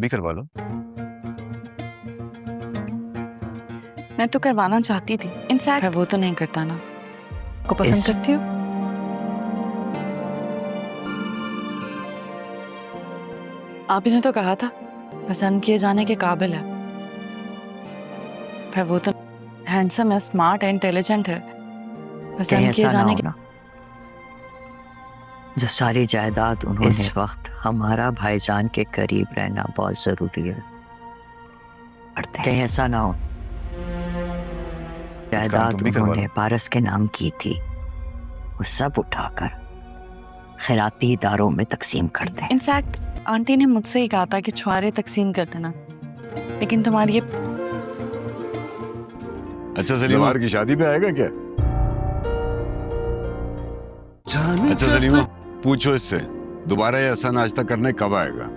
بھی کروا لو. میں تو کروانا چاہتی تھی انفیکٹ وہ تو نہیں کرتا نا. کو پسند کرتی ہو؟ آپ ہی نے تو کہا تھا پسند کیے جانے کے قابل ہے. پھر وہ تو ہینڈسم ہے، اسمارٹ ہے، انٹیلیجنٹ ہے. پسند کیے جانے کے جو ساری جائیداد انہوں نے وقت ہمارا بھائی جان کے قریب رہنا بہت ضروری ہے. کہیں ایسا نہ ہو جائیداد انہوں نے پارس کے نام کی تھی وہ سب اٹھا کر خیراتی اداروں میں تقسیم کر دیں. انفیکٹ آنٹی نے مجھ سے ہی کہا تھا کہ چھوارے تقسیم کر دینا، لیکن تمہاری یہ اچھا سلیمہ کی شادی پہ آئے گا کیا؟ اچھا سلیمہ پوچھو اس سے دوبارہ یہ ایسا ناشتہ کرنے کب آئے گا.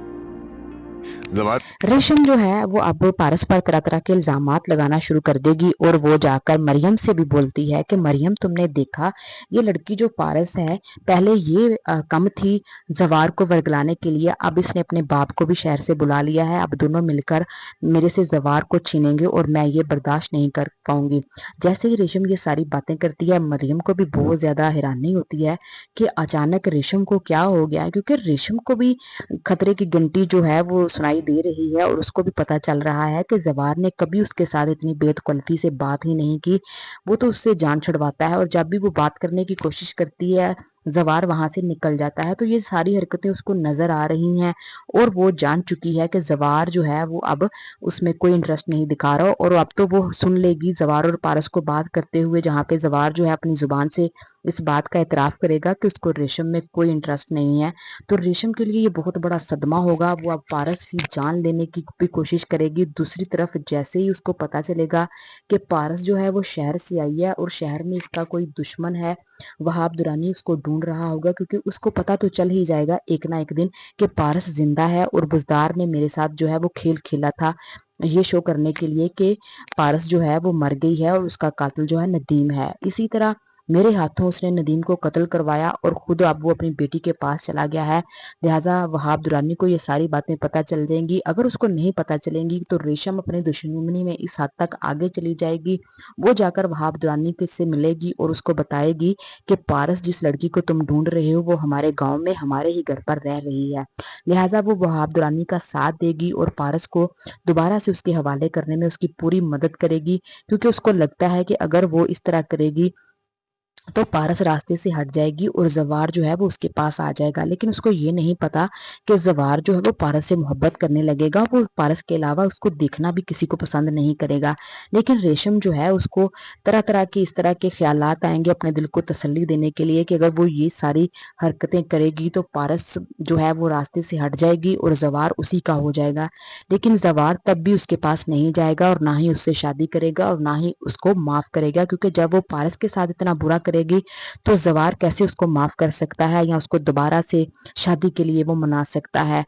ریشم جو ہے وہ اب پارس پر طرح طرح کے الزامات لگانا شروع کر دے گی اور وہ جا کر مریم سے بھی بولتی ہے کہ مریم تم نے دیکھا یہ لڑکی جو پارس ہے پہلے یہ کم تھی زوار کو ورگلانے کے لیے، اب اس نے اپنے باپ کو بھی شہر سے بلا لیا ہے، اب دونوں مل کر میرے سے زوار کو چھینیں گے اور میں یہ برداشت نہیں کر پاؤں گی. جیسے ہی ریشم یہ ساری باتیں کرتی ہے مریم کو بھی بہت زیادہ حیرانی ہوتی ہے کہ اچانک ریشم کو کیا ہو گیا ہے، کیونکہ ریشم کو بھی خطرے کی گھنٹی جو ہے وہ سنائی دے رہی ہے اور اس کو بھی پتا چل رہا ہے کہ زوار نے کبھی اس کے ساتھ اتنی بے تکلفی سے بات ہی نہیں کی. وہ تو اس سے جان چھڑواتا ہے اور جب بھی وہ بات کرنے کی کوشش کرتی ہے زوار وہاں سے نکل جاتا ہے. تو یہ ساری حرکتیں اس کو نظر آ رہی ہیں اور وہ جان چکی ہے کہ زوار جو ہے وہ اب اس میں کوئی انٹرسٹ نہیں دکھا رہا اور اب تو وہ سن لے گی زوار اور پارس کو بات کرتے ہوئے، جہاں پہ زوار جو ہے اپنی زبان سے اس بات کا اعتراف کرے گا کہ اس کو ریشم میں کوئی انٹرسٹ نہیں ہے. تو ریشم کے لیے یہ بہت بڑا صدمہ ہوگا. وہ اب پارس کی جان لینے کی بھی کوشش کرے گی. دوسری طرف جیسے ہی اس کو پتا چلے گا کہ پارس جو ہے وہ شہر سے آئی ہے اور شہر میں اس کا کوئی دشمن ہے، وہاب درانی اس کو ڈھونڈ رہا ہوگا، کیونکہ اس کو پتا تو چل ہی جائے گا ایک نہ ایک دن کہ پارس زندہ ہے اور بزدار نے میرے ساتھ جو ہے وہ کھیل کھیلا تھا یہ شو کرنے کے لیے کہ پارس جو ہے وہ مر گئی ہے اور اس کا قاتل جو ہے ندیم ہے. اسی طرح میرے ہاتھوں اس نے ندیم کو قتل کروایا اور خود اب وہ اپنی بیٹی کے پاس چلا گیا ہے. لہٰذا وہاب درانی کو یہ ساری باتیں پتہ چل جائیں گی. اگر اس کو نہیں پتہ چلیں گی تو ریشم اپنے دشمنی میں اس حد تک آگے چلی جائے گی. وہ جا کر وہاب درانی سے ملے گی اور اس کو بتائے گی کہ پارس جس لڑکی کو تم ڈھونڈ رہے ہو وہ ہمارے گاؤں میں ہمارے ہی گھر پر رہ رہی ہے. لہٰذا وہ وہاب درانی کا ساتھ دے گی اور پارس کو دوبارہ سے اس کے حوالے کرنے میں اس کی پوری مدد کرے گی، کیونکہ اس کو لگتا ہے کہ اگر وہ اس طرح کرے گی تو پارس راستے سے ہٹ جائے گی اور زوار جو ہے وہ اس کے پاس آ جائے گا. لیکن اس کو یہ نہیں پتا کہ زوار جو ہے وہ پارس سے محبت کرنے لگے گا. وہ پارس کے علاوہ اس کو دیکھنا بھی کسی کو پسند نہیں کرے گا. لیکن ریشم جو ہے اس کو طرح طرح کے اس طرح کے خیالات آئیں گے اپنے دل کو تسلی دینے کے لیے کہ اگر وہ یہ ساری حرکتیں کرے گی تو پارس جو ہے وہ راستے سے ہٹ جائے گی اور زوار اسی کا ہو جائے گا. لیکن زوار تب بھی اس کے پاس نہیں جائے گا اور نہ ہی اس سے شادی کرے گا اور نہ ہی اس کو معاف کرے گا، کیونکہ جب وہ پارس کے ساتھ اتنا برا کرے گی تو زوار کیسے اس کو معاف کر سکتا ہے یا اس کو دوبارہ سے شادی کے لیے وہ منا سکتا ہے.